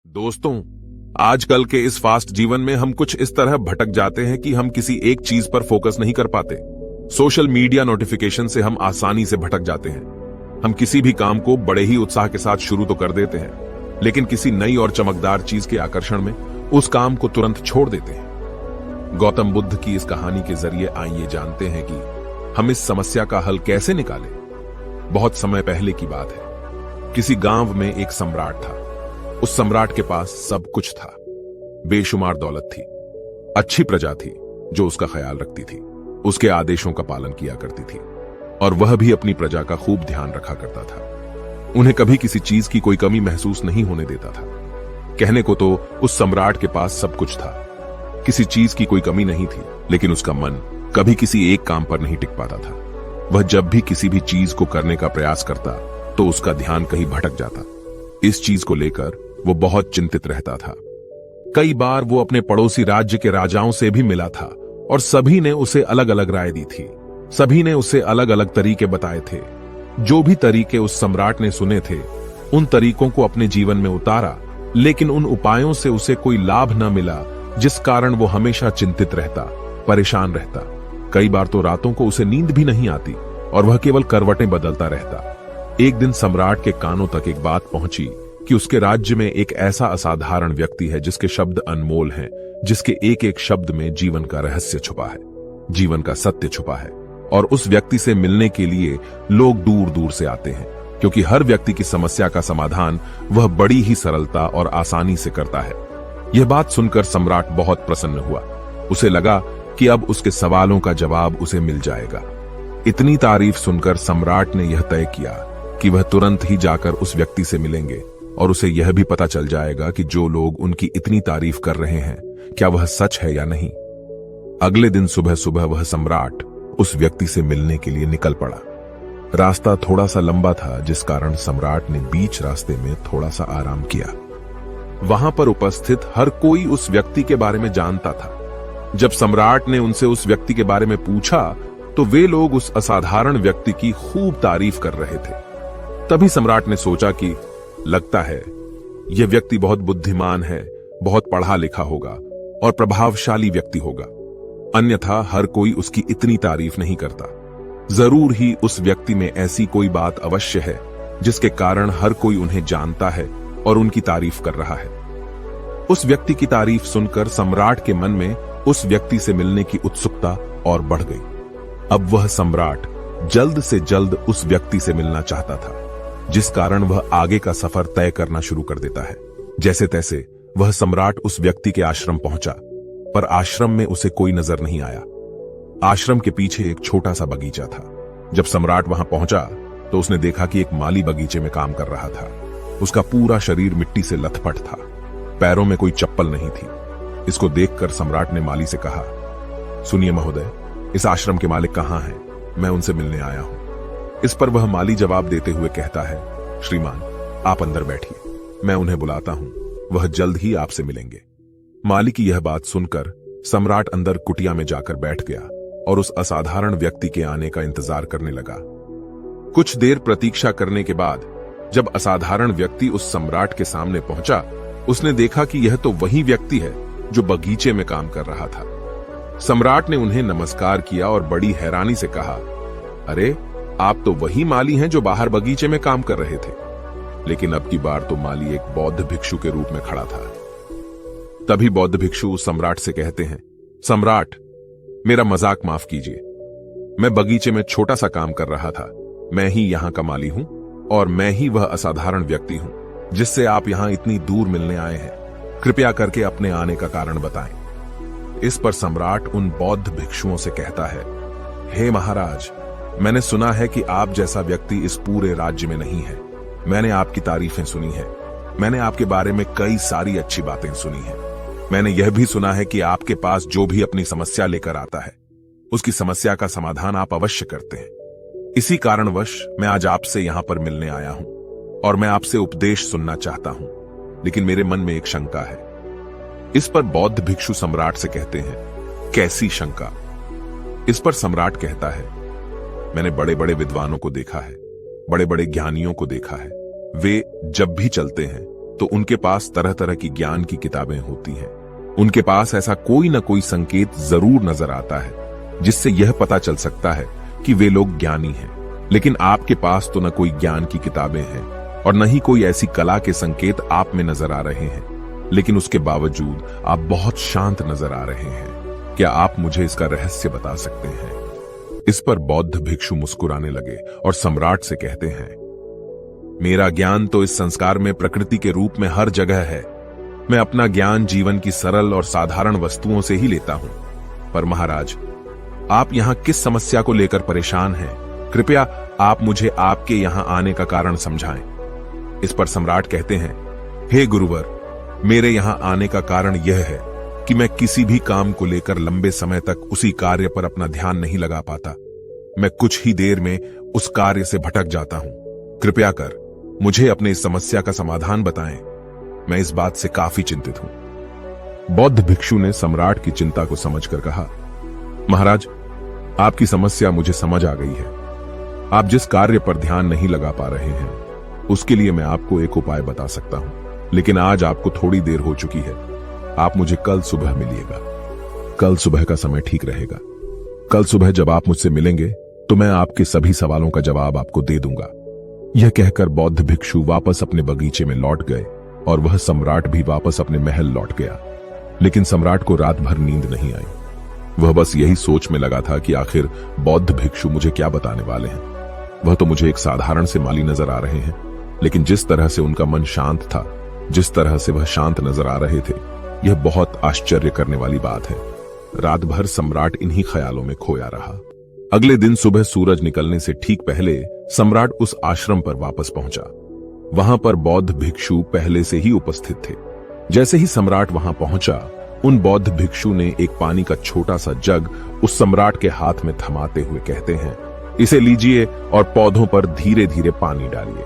दोस्तों, आजकल के इस फास्ट जीवन में हम कुछ इस तरह भटक जाते हैं कि हम किसी एक चीज पर फोकस नहीं कर पाते। सोशल मीडिया नोटिफिकेशन से हम आसानी से भटक जाते हैं। हम किसी भी काम को बड़े ही उत्साह के साथ शुरू तो कर देते हैं, लेकिन किसी नई और चमकदार चीज के आकर्षण में उस काम को तुरंत छोड़ देते हैं। गौतम बुद्ध की इस कहानी के जरिए आइए जानते हैं कि हम इस समस्या का हल कैसे निकालें। बहुत समय पहले की बात है। किसी गांव में एक सम्राट था। उस सम्राट के पास सब कुछ था। बेशुमार दौलत थी, अच्छी प्रजा थी जो उसका ख्याल रखती थी, उसके आदेशों का पालन किया करती थी, और वह भी अपनी प्रजा का खूब ध्यान रखा करता था। उन्हें कभी किसी चीज की कोई कमी महसूस नहीं होने देता था। कहने को तो उस सम्राट के पास सब कुछ था, किसी चीज की कोई कमी नहीं थी, लेकिन उसका मन कभी किसी एक काम पर नहीं टिक पाता था। वह जब भी किसी भी चीज को करने का प्रयास करता तो उसका ध्यान कहीं भटक जाता। इस चीज को लेकर वो बहुत चिंतित रहता था। कई बार वो अपने पड़ोसी राज्य के राजाओं से भी मिला था और सभी ने उसे अलग अलग राय दी थी। सभी ने उसे अलग अलग तरीके बताए थे। जो भी तरीके उस सम्राट ने सुने थे, उन तरीकों को अपने जीवन में उतारा, लेकिन उन उपायों से उसे कोई लाभ न मिला, जिस कारण वो हमेशा चिंतित रहता, परेशान रहता। कई बार तो रातों को उसे नींद भी नहीं आती और वह केवल करवटें बदलता रहता। एक दिन सम्राट के कानों तक एक बात पहुंची कि उसके राज्य में एक ऐसा असाधारण व्यक्ति है जिसके शब्द अनमोल हैं, जिसके एक एक शब्द में जीवन का रहस्य छुपा है, जीवन का सत्य छुपा है। और उस व्यक्ति से मिलने के लिए लोग दूर दूर से आते हैं, क्योंकि हर व्यक्ति की समस्या का समाधान वह बड़ी ही सरलता और आसानी से करता है। यह बात सुनकर सम्राट बहुत प्रसन्न हुआ। उसे लगा कि अब उसके सवालों का जवाब उसे मिल जाएगा। इतनी तारीफ सुनकर सम्राट ने यह तय किया कि वह तुरंत ही जाकर उस व्यक्ति से मिलेंगे और उसे यह भी पता चल जाएगा कि जो लोग उनकी इतनी तारीफ कर रहे हैं, क्या वह सच है या नहीं। अगले दिन सुबह सुबह वह सम्राट उस व्यक्ति से मिलने के लिए निकल पड़ा। रास्ता थोड़ा सा लंबा था, जिस कारण सम्राट ने बीच रास्ते में थोड़ा सा आराम किया। वहां पर उपस्थित हर कोई उस व्यक्ति के बारे में जानता था। जब सम्राट ने उनसे उस व्यक्ति के बारे में पूछा तो वे लोग उस असाधारण व्यक्ति की खूब तारीफ कर रहे थे। तभी सम्राट ने सोचा कि लगता है यह व्यक्ति बहुत बुद्धिमान है, बहुत पढ़ा लिखा होगा और प्रभावशाली व्यक्ति होगा, अन्यथा हर कोई उसकी इतनी तारीफ नहीं करता। जरूर ही उस व्यक्ति में ऐसी कोई बात अवश्य है जिसके कारण हर कोई उन्हें जानता है और उनकी तारीफ कर रहा है। उस व्यक्ति की तारीफ सुनकर सम्राट के मन में उस व्यक्ति से मिलने की उत्सुकता और बढ़ गई। अब वह सम्राट जल्द से जल्द उस व्यक्ति से मिलना चाहता था, जिस कारण वह आगे का सफर तय करना शुरू कर देता है। जैसे तैसे वह सम्राट उस व्यक्ति के आश्रम पहुंचा, पर आश्रम में उसे कोई नजर नहीं आया। आश्रम के पीछे एक छोटा सा बगीचा था। जब सम्राट वहां पहुंचा तो उसने देखा कि एक माली बगीचे में काम कर रहा था। उसका पूरा शरीर मिट्टी से लथपथ था, पैरों में कोई चप्पल नहीं थी। इसको देखकर सम्राट ने माली से कहा, सुनिए महोदय, इस आश्रम के मालिक कहां हैं? मैं उनसे मिलने आया हूं। इस पर वह माली जवाब देते हुए कहता है, श्रीमान, आप अंदर बैठिए, मैं उन्हें बुलाता हूं, वह जल्द ही आपसे मिलेंगे। माली की यह बात सुनकर सम्राट अंदर कुटिया में जाकर बैठ गया और उस असाधारण व्यक्ति के आने का इंतजार करने लगा। कुछ देर प्रतीक्षा करने के बाद जब असाधारण व्यक्ति उस सम्राट के सामने पहुंचा, उसने देखा कि यह तो वही व्यक्ति है जो बगीचे में काम कर रहा था। सम्राट ने उन्हें नमस्कार किया और बड़ी हैरानी से कहा, अरे, आप तो वही माली हैं जो बाहर बगीचे में काम कर रहे थे। लेकिन अब की बार तो माली एक बौद्ध भिक्षु के रूप में खड़ा था। तभी बौद्ध भिक्षु सम्राट से कहते हैं, सम्राट, मेरा मजाक माफ कीजिए। मैं बगीचे में छोटा सा काम कर रहा था। मैं ही यहां का माली हूं और मैं ही वह असाधारण व्यक्ति हूं जिससे आप यहां इतनी दूर मिलने आए हैं। कृपया करके अपने आने का कारण बताएं। इस पर सम्राट उन बौद्ध भिक्षुओं से कहता है, हे महाराज, मैंने सुना है कि आप जैसा व्यक्ति इस पूरे राज्य में नहीं है। मैंने आपकी तारीफें सुनी है। मैंने आपके बारे में कई सारी अच्छी बातें सुनी हैं। मैंने यह भी सुना है कि आपके पास जो भी अपनी समस्या लेकर आता है, उसकी समस्या का समाधान आप अवश्य करते हैं। इसी कारणवश मैं आज आपसे यहां पर मिलने आया हूं और मैं आपसे उपदेश सुनना चाहता हूं, लेकिन मेरे मन में एक शंका है। इस पर बौद्ध भिक्षु सम्राट से कहते हैं, कैसी शंका? इस पर सम्राट कहता है, मैंने बड़े बड़े विद्वानों को देखा है, बड़े बड़े ज्ञानियों को देखा है। वे जब भी चलते हैं तो उनके पास तरह तरह की ज्ञान की किताबें होती हैं। उनके पास ऐसा कोई न कोई संकेत जरूर नजर आता है जिससे यह पता चल सकता है कि वे लोग ज्ञानी हैं। लेकिन आपके पास तो न कोई ज्ञान की किताबें हैं और न ही कोई ऐसी कला के संकेत आप में नजर आ रहे हैं, लेकिन उसके बावजूद आप बहुत शांत नजर आ रहे हैं। क्या आप मुझे इसका रहस्य बता सकते हैं? इस पर बौद्ध भिक्षु मुस्कुराने लगे और सम्राट से कहते हैं, मेरा ज्ञान तो इस संस्कार में प्रकृति के रूप में हर जगह है। मैं अपना ज्ञान जीवन की सरल और साधारण वस्तुओं से ही लेता हूं। पर महाराज, आप यहां किस समस्या को लेकर परेशान हैं? कृपया आप मुझे आपके यहां आने का कारण समझाएं। इस पर सम्राट कहते हैं, हे गुरुवर, मेरे यहां आने का कारण यह है कि मैं किसी भी काम को लेकर लंबे समय तक उसी कार्य पर अपना ध्यान नहीं लगा पाता। मैं कुछ ही देर में उस कार्य से भटक जाता हूं। कृपया कर मुझे अपनी इस समस्या का समाधान बताएं। मैं इस बात से काफी चिंतित हूं। बौद्ध भिक्षु ने सम्राट की चिंता को समझकर कहा, महाराज, आपकी समस्या मुझे समझ आ गई है। आप जिस कार्य पर ध्यान नहीं लगा पा रहे हैं उसके लिए मैं आपको एक उपाय बता सकता हूं, लेकिन आज आपको थोड़ी देर हो चुकी है। आप मुझे कल सुबह मिलिएगा। कल सुबह का समय ठीक रहेगा। कल सुबह जब आप मुझसे मिलेंगे तो मैं आपके सभी सवालों का जवाब आपको दे दूंगा। यह कहकर बौद्ध भिक्षु वापस अपने बगीचे में लौट गए और वह सम्राट भी वापस अपने महल लौट गया। लेकिन सम्राट को रात भर नींद नहीं आई। वह बस यही सोच में लगा था कि आखिर बौद्ध भिक्षु मुझे क्या बताने वाले हैं। वह तो मुझे एक साधारण से माली नजर आ रहे हैं, लेकिन जिस तरह से उनका मन शांत था, जिस तरह से वह शांत नजर आ रहे थे, यह बहुत आश्चर्य करने वाली बात है। रात भर सम्राट इन्हीं ख्यालों में खोया रहा। अगले दिन सुबह सूरज निकलने से ठीक पहले सम्राट उस आश्रम पर वापस पहुंचा। वहां पर बौद्ध भिक्षु पहले से ही उपस्थित थे। जैसे ही सम्राट वहां पहुंचा, उन बौद्ध भिक्षु ने एक पानी का छोटा सा जग उस सम्राट के हाथ में थमाते हुए कहते हैं, इसे लीजिए और पौधों पर धीरे धीरे पानी डालिए।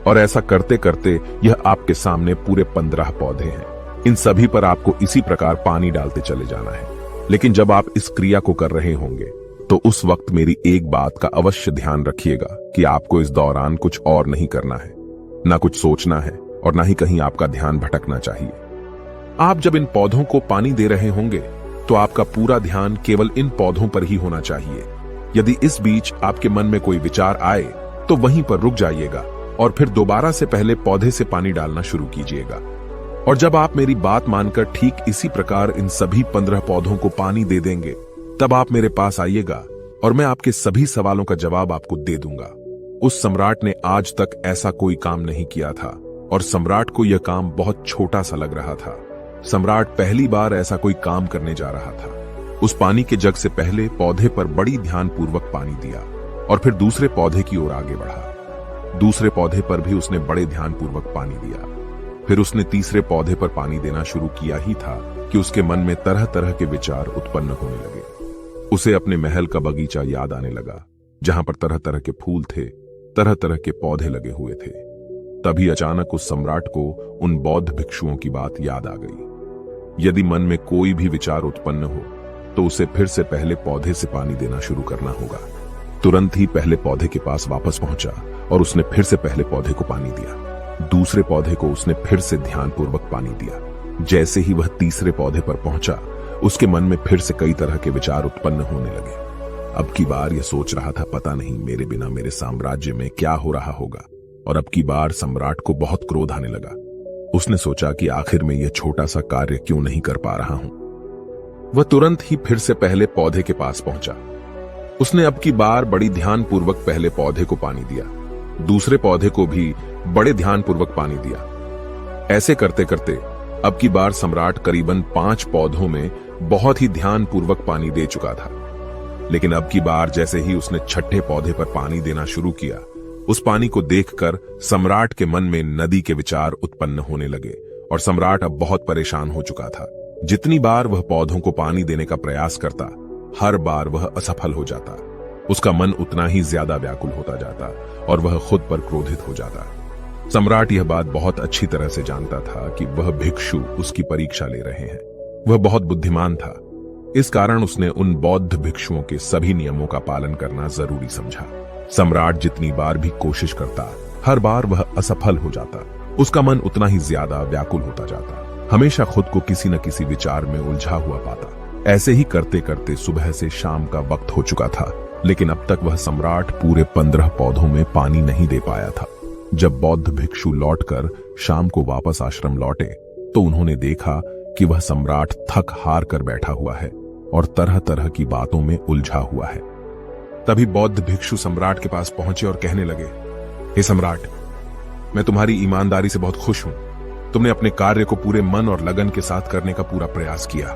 और ऐसा करते करते यह आपके सामने पूरे 15 पौधे हैं। इन सभी पर आपको इसी प्रकार पानी डालते चले जाना है। लेकिन जब आप इस क्रिया को कर रहे होंगे तो उस वक्त मेरी एक बात का अवश्य ध्यान रखिएगा कि आपको इस दौरान कुछ और नहीं करना है, ना कुछ सोचना है और ना ही कहीं आपका ध्यान भटकना चाहिए। आप जब इन पौधों को पानी दे रहे होंगे तो आपका पूरा ध्यान केवल इन पौधों पर ही होना चाहिए। यदि इस बीच आपके मन में कोई विचार आए तो वहीं पर रुक जाइएगा और फिर दोबारा से पहले पौधे से पानी डालना शुरू कीजिएगा। और जब आप मेरी बात मानकर ठीक इसी प्रकार इन सभी 15 पौधों को पानी दे देंगे, तब आप मेरे पास आइएगा और मैं आपके सभी सवालों का जवाब आपको दे दूंगा। उस सम्राट ने आज तक ऐसा कोई काम नहीं किया था और सम्राट को यह काम बहुत छोटा सा लग रहा था। सम्राट पहली बार ऐसा कोई काम करने जा रहा था। उस पानी के जग से पहले पौधे पर बड़ी ध्यानपूर्वक पानी दिया और फिर दूसरे पौधे की ओर आगे बढ़ा। दूसरे पौधे पर भी उसने बड़े ध्यानपूर्वक पानी दिया। फिर उसने तीसरे पौधे पर पानी देना शुरू किया ही था कि उसके मन में तरह तरह के विचार उत्पन्न होने लगे। उसे अपने महल का बगीचा याद आने लगा, जहां पर तरह तरह के फूल थे, तरह तरह के पौधे लगे हुए थे। तभी अचानक उस सम्राट को उन बौद्ध भिक्षुओं की बात याद आ गई। यदि मन में कोई भी विचार उत्पन्न हो तो उसे फिर से पहले पौधे से पानी देना शुरू करना होगा। तुरंत ही पहले पौधे के पास वापस पहुंचा और उसने फिर से पहले पौधे को पानी दिया। दूसरे पौधे को उसने फिर से ध्यानपूर्वक पानी दिया। जैसे ही वह तीसरे पौधे पर पहुंचा, उसके मन में फिर से कई तरह के विचार उत्पन्न होने लगे। अब की बार यह सोच रहा था, पता नहीं मेरे बिना मेरे साम्राज्य में क्या हो रहा होगा। और अब की बार सम्राट को बहुत क्रोध आने लगा। उसने सोचा कि आखिर में यह छोटा सा कार्य क्यों नहीं कर पा रहा हूं। वह तुरंत ही फिर से पहले पौधे के पास पहुंचा। उसने अब की बार बड़ी ध्यानपूर्वक पहले पौधे को पानी दिया, दूसरे पौधे को भी बड़े ध्यानपूर्वक पानी दिया। ऐसे करते करते अब की बार सम्राट करीबन 5 पौधों में बहुत ही ध्यानपूर्वक पानी दे चुका था। लेकिन अब की बार जैसे ही उसने छठे पौधे पर पानी देना शुरू किया, उस पानी को देखकर सम्राट के मन में नदी के विचार उत्पन्न होने लगे और सम्राट अब बहुत परेशान हो चुका था। जितनी बार वह पौधों को पानी देने का प्रयास करता, हर बार वह असफल हो जाता। उसका मन उतना ही ज्यादा व्याकुल होता जाता और वह खुद पर क्रोधित हो जाता। सम्राट यह बात बहुत अच्छी तरह से जानता था कि वह भिक्षु उसकी परीक्षा ले रहे हैं। वह बहुत बुद्धिमान था, इस कारण उसने उन बौद्ध भिक्षुओं के सभी नियमों का पालन करना जरूरी समझा। सम्राट जितनी बार भी कोशिश करता, हर बार वह असफल हो जाता। उसका मन उतना ही ज्यादा व्याकुल होता जाता, हमेशा खुद को किसी न किसी विचार में उलझा हुआ पाता। ऐसे ही करते करते सुबह से शाम का वक्त हो चुका था, लेकिन अब तक वह सम्राट पूरे 15 पौधों में पानी नहीं दे पाया था। जब बौद्ध भिक्षु लौटकर शाम को वापस आश्रम लौटे तो उन्होंने देखा कि वह सम्राट थक हार कर बैठा हुआ है और तरह तरह की बातों में उलझा हुआ है। तभी बौद्ध भिक्षु सम्राट के पास पहुंचे और कहने लगे, हे सम्राट, मैं तुम्हारी ईमानदारी से बहुत खुश हूं। तुमने अपने कार्य को पूरे मन और लगन के साथ करने का पूरा प्रयास किया,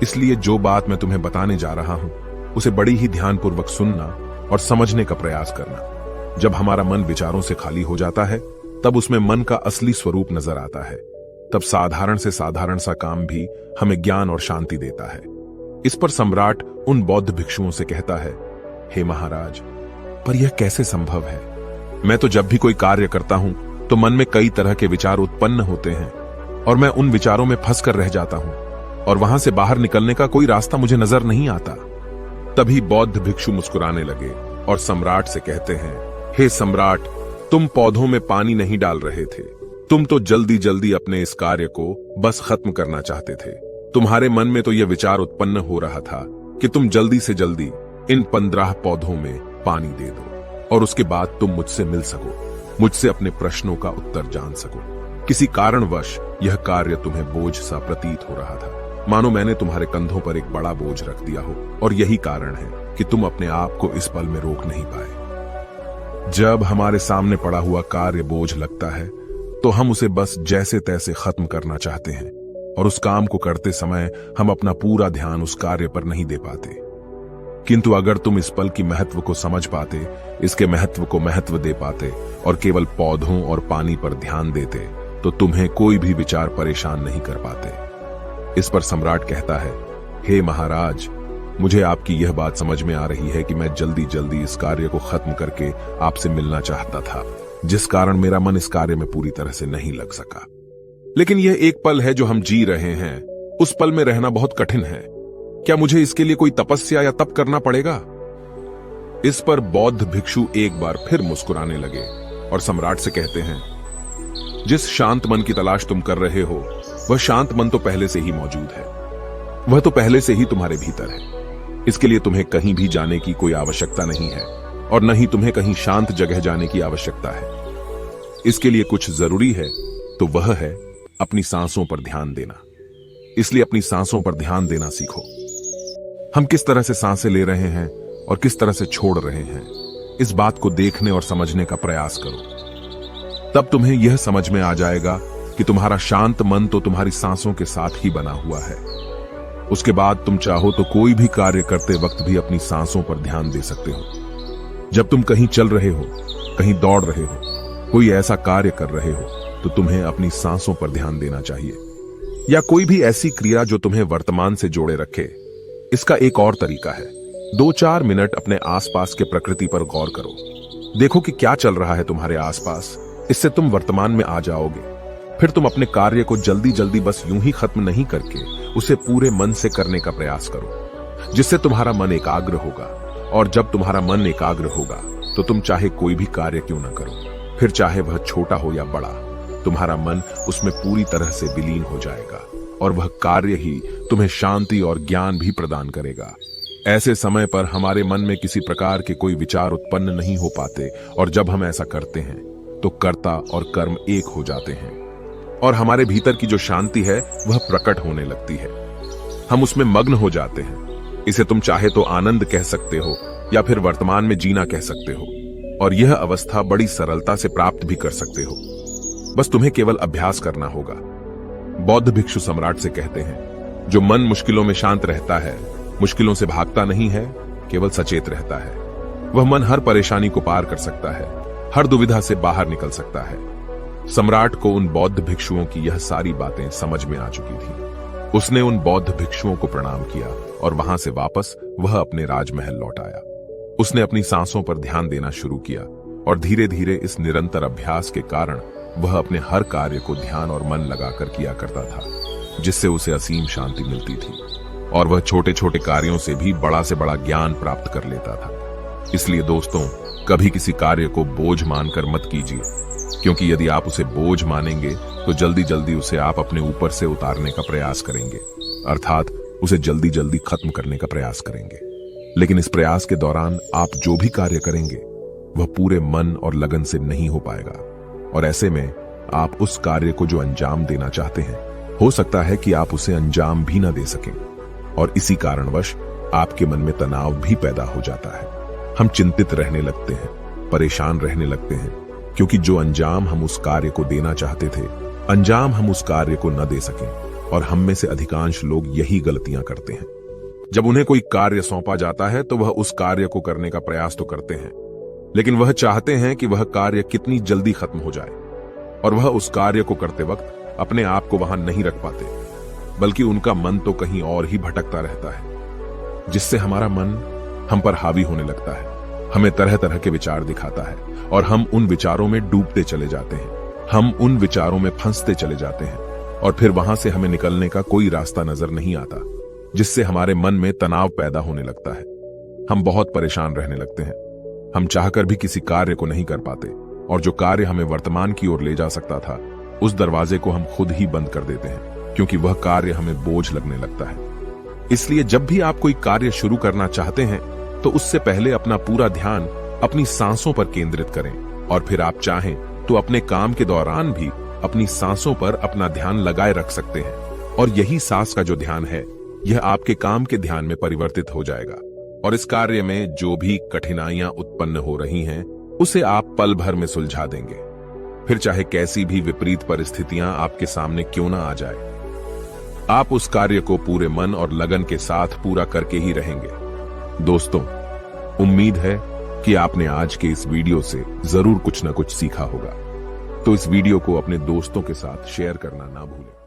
इसलिए जो बात मैं तुम्हें बताने जा रहा हूं उसे बड़ी ही ध्यानपूर्वक सुनना और समझने का प्रयास करना। जब हमारा मन विचारों से खाली हो जाता है तब उसमें मन का असली स्वरूप नजर आता है। तब साधारण से साधारण सा काम भी हमें ज्ञान और शांति देता है। इस पर सम्राट उन बौद्ध भिक्षुओं से कहता है, हे महाराज, पर यह कैसे संभव है? मैं तो जब भी कोई कार्य करता हूं तो मन में कई तरह के विचार उत्पन्न होते हैं और मैं उन विचारों में फंस कर रह जाता हूं और वहां से बाहर निकलने का कोई रास्ता मुझे नजर नहीं आता। तभी बौद्ध भिक्षु मुस्कुराने लगे और सम्राट से कहते हैं, हे सम्राट, तुम पौधों में पानी नहीं डाल रहे थे, तुम तो जल्दी जल्दी अपने इस कार्य को बस खत्म करना चाहते थे। तुम्हारे मन में तो यह विचार उत्पन्न हो रहा था कि तुम जल्दी से जल्दी इन 15 पौधों में पानी दे दो और उसके बाद तुम मुझसे मिल सको, मुझसे अपने प्रश्नों का उत्तर जान सको। किसी कारणवश यह कार्य तुम्हें बोझ सा प्रतीत हो रहा था, मानो मैंने तुम्हारे कंधों पर एक बड़ा बोझ रख दिया हो, और यही कारण है कि तुम अपने आप को इस पल में रोक नहीं पाए। जब हमारे सामने पड़ा हुआ कार्य बोझ लगता है तो हम उसे बस जैसे तैसे खत्म करना चाहते हैं और उस काम को करते समय हम अपना पूरा ध्यान उस कार्य पर नहीं दे पाते। किंतु अगर तुम इस पल की महत्व को समझ पाते, इसके महत्व को महत्व दे पाते और केवल पौधों और पानी पर ध्यान देते, तो तुम्हें कोई भी विचार परेशान नहीं कर पाते। इस पर सम्राट कहता है, हे महाराज, मुझे आपकी यह बात समझ में आ रही है कि मैं जल्दी जल्दी इस कार्य को खत्म करके आपसे मिलना चाहता था, जिस कारण मेरा मन इस कार्य में पूरी तरह से नहीं लग सका। लेकिन यह एक पल है जो हम जी रहे हैं, उस पल में रहना बहुत कठिन है। क्या मुझे इसके लिए कोई तपस्या या तप करना पड़ेगा? इस पर बौद्ध भिक्षु एक बार फिर मुस्कुराने लगे और सम्राट से कहते हैं, जिस शांत मन की तलाश तुम कर रहे हो, वह शांत मन तो पहले से ही मौजूद है, वह तो पहले से ही तुम्हारे भीतर है। इसके लिए तुम्हें कहीं भी जाने की कोई आवश्यकता नहीं है और न ही तुम्हें कहीं शांत जगह जाने की आवश्यकता है। इसके लिए कुछ जरूरी है तो वह है अपनी सांसों पर ध्यान देना। इसलिए अपनी सांसों पर ध्यान देना सीखो। हम किस तरह से सांसें ले रहे हैं और किस तरह से छोड़ रहे हैं, इस बात को देखने और समझने का प्रयास करो। तब तुम्हें यह समझ में आ जाएगा कि तुम्हारा शांत मन तो तुम्हारी सांसों के साथ ही बना हुआ है। उसके बाद तुम चाहो तो कोई भी कार्य करते वक्त भी अपनी सांसों पर ध्यान दे सकते हो। जब तुम कहीं चल रहे हो, कहीं दौड़ रहे हो, कोई ऐसा कार्य कर रहे हो, तो तुम्हें अपनी सांसों पर ध्यान देना चाहिए। या कोई भी ऐसी क्रिया जो तुम्हें वर्तमान से जोड़े रखे। इसका एक और तरीका है, 2-4 मिनट अपने आसपास के प्रकृति पर गौर करो। देखो कि क्या चल रहा है तुम्हारे आसपास। इससे तुम वर्तमान में आ जाओगे। फिर तुम अपने कार्य को जल्दी जल्दी बस यूं ही खत्म नहीं करके उसे पूरे मन से करने का प्रयास करो, जिससे तुम्हारा मन एकाग्र होगा। और जब तुम्हारा मन एकाग्र होगा तो तुम चाहे कोई भी कार्य क्यों ना करो, फिर चाहे वह छोटा हो या बड़ा, तुम्हारा मन उसमें पूरी तरह से विलीन हो जाएगा और वह कार्य ही तुम्हें शांति और ज्ञान भी प्रदान करेगा। ऐसे समय पर हमारे मन में किसी प्रकार के कोई विचार उत्पन्न नहीं हो पाते, और जब हम ऐसा करते हैं तो कर्ता और कर्म एक हो जाते हैं और हमारे भीतर की जो शांति है वह प्रकट होने लगती है। हम उसमें मग्न हो जाते हैं। इसे तुम चाहे तो आनंद कह सकते हो या फिर वर्तमान में जीना कह सकते हो, और यह अवस्था बड़ी सरलता से प्राप्त भी कर सकते हो। बस तुम्हें केवल अभ्यास करना होगा। बौद्ध भिक्षु सम्राट से कहते हैं, जो मन मुश्किलों में शांत रहता है, मुश्किलों से भागता नहीं है, केवल सचेत रहता है, वह मन हर परेशानी को पार कर सकता है, हर दुविधा से बाहर निकल सकता है। सम्राट को उन बौद्ध भिक्षुओं की यह सारी बातें समझ में आ चुकी थी। उसने उन बौद्ध भिक्षुओं को प्रणाम किया और वहां से वापस वह अपने राजमहल लौट आया। उसने अपनी सांसों पर ध्यान देना शुरू किया और धीरे धीरे इस निरंतर अभ्यास के कारण वह अपने हर कार्य को ध्यान और मन लगाकर किया करता था, जिससे उसे असीम शांति मिलती थी और वह छोटे छोटे कार्यों से भी बड़ा से बड़ा ज्ञान प्राप्त कर लेता था। इसलिए दोस्तों, कभी किसी कार्य को बोझ मानकर मत कीजिए, क्योंकि यदि आप उसे बोझ मानेंगे तो जल्दी जल्दी उसे आप अपने ऊपर से उतारने का प्रयास करेंगे, अर्थात उसे जल्दी जल्दी खत्म करने का प्रयास करेंगे। लेकिन इस प्रयास के दौरान आप जो भी कार्य करेंगे वह पूरे मन और लगन से नहीं हो पाएगा, और ऐसे में आप उस कार्य को जो अंजाम देना चाहते हैं, हो सकता है कि आप उसे अंजाम भी ना दे सकें, और इसी कारणवश आपके मन में तनाव भी पैदा हो जाता है। हम चिंतित रहने लगते हैं, परेशान रहने लगते हैं, क्योंकि जो अंजाम हम उस कार्य को देना चाहते थे, अंजाम हम उस कार्य को न दे सकें। और हम में से अधिकांश लोग यही गलतियां करते हैं। जब उन्हें कोई कार्य सौंपा जाता है तो वह उस कार्य को करने का प्रयास तो करते हैं, लेकिन वह चाहते हैं कि वह कार्य कितनी जल्दी खत्म हो जाए, और वह उस कार्य को करते वक्त अपने आप को वहां नहीं रख पाते, बल्कि उनका मन तो कहीं और ही भटकता रहता है, जिससे हमारा मन हम पर हावी होने लगता है, हमें तरह तरह के विचार दिखाता है, और हम उन विचारों में डूबते चले जाते हैं, हम उन विचारों में फंसते चले जाते हैं, और फिर वहां से हमें निकलने का कोई रास्ता नजर नहीं आता, जिससे हमारे मन में तनाव पैदा होने लगता है। हम बहुत परेशान रहने लगते हैं, हम चाहकर भी किसी कार्य को नहीं कर पाते, और जो कार्य हमें वर्तमान की ओर ले जा सकता था, उस दरवाजे को हम खुद ही बंद कर देते हैं, क्योंकि वह कार्य हमें बोझ लगने लगता है। इसलिए जब भी आप कोई कार्य शुरू करना चाहते हैं तो उससे पहले अपना पूरा ध्यान अपनी सांसों पर केंद्रित करें, और फिर आप चाहें तो अपने काम के दौरान भी अपनी सांसों पर अपना ध्यान लगाए रख सकते हैं, और यही सांस का जो ध्यान है, यह आपके काम के ध्यान में परिवर्तित हो जाएगा, और इस कार्य में जो भी कठिनाइयां उत्पन्न हो रही हैं, उसे आप पल भर में सुलझा देंगे, फिर चाहे कैसी भी विपरीत परिस्थितियां आपके सामने क्यों ना आ जाए। आप उस कार्य को पूरे मन और लगन के साथ पूरा करके ही रहेंगे। दोस्तों, उम्मीद है कि आपने आज के इस वीडियो से जरूर कुछ ना कुछ सीखा होगा, तो इस वीडियो को अपने दोस्तों के साथ शेयर करना ना भूलें।